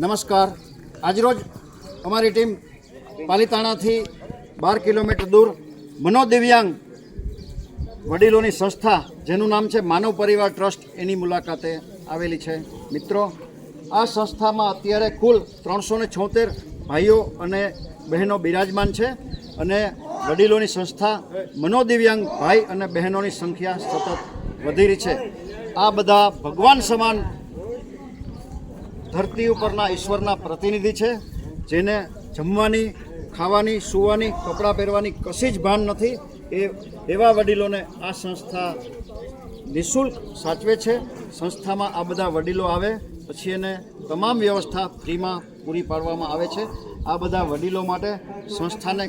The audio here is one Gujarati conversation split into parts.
નમસ્કાર. આજરોજ અમારી ટીમ પાલીતાણાથી 12 કિલોમીટર દૂર મનોદિવ્યાંગ વડીલોની સંસ્થા જેનું નામ છે માનવ પરિવાર ટ્રસ્ટ એની મુલાકાતે આવેલી છે. મિત્રો, આ સંસ્થામાં અત્યારે કુલ 376 ભાઈઓ અને બહેનો બિરાજમાન છે અને વડીલોની સંસ્થા મનોદિવ્યાંગ ભાઈ અને બહેનોની સંખ્યા સતત વધી રહી છે. આ બધા ભગવાન સમાન ધરતી ઉપરના ઈશ્વરના પ્રતિનિધિ છે, જેને જમવાની, ખાવાની, સૂવાની, કપડાં પહેરવાની કશી જ ભાન નથી. એવા વડીલોને આ સંસ્થા નિઃશુલ્ક સાચવે છે. સંસ્થામાં આ બધા વડીલો આવે પછી એને તમામ વ્યવસ્થા ફ્રીમાં પૂરી પાડવામાં આવે છે. આ બધા વડીલો માટે સંસ્થાને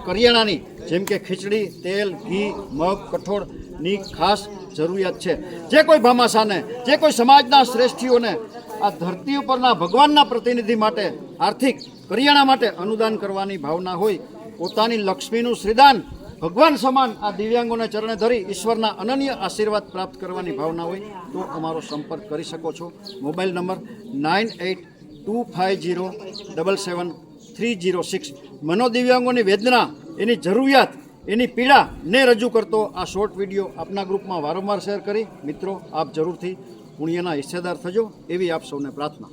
કરિયાણાની જેમ કે ખીચડી, તેલ, ઘી, મગ, કઠોળની ખાસ જરૂરિયાત છે. જે કોઈ ભામાશાને, જે કોઈ સમાજના શ્રેષ્ઠીઓને આ ધરતી ઉપરના ભગવાનના પ્રતિનિધિ માટે આર્થિક કરિયાણા માટે અનુદાન કરવાની ભાવના હોય, પોતાની લક્ષ્મીનું શ્રીદાન ભગવાન સમાન આ દિવ્યાંગોને ચરણે ધરી ઈશ્વરના અનન્ય આશીર્વાદ પ્રાપ્ત કરવાની ભાવના હોય તો અમારો સંપર્ક કરી શકો છો. Mobile number 9825077306. મનોદિવ્યાંગોની વેદના, એની જરૂરિયાત, એની પીડાને રજૂ કરતો આ શોર્ટ વિડીયો આપના ગ્રુપમાં વારંવાર શેર કરી મિત્રો આપ જરૂરથી પુણ્યના હિસ્સેદાર થજો એવી આપ સૌને પ્રાર્થના.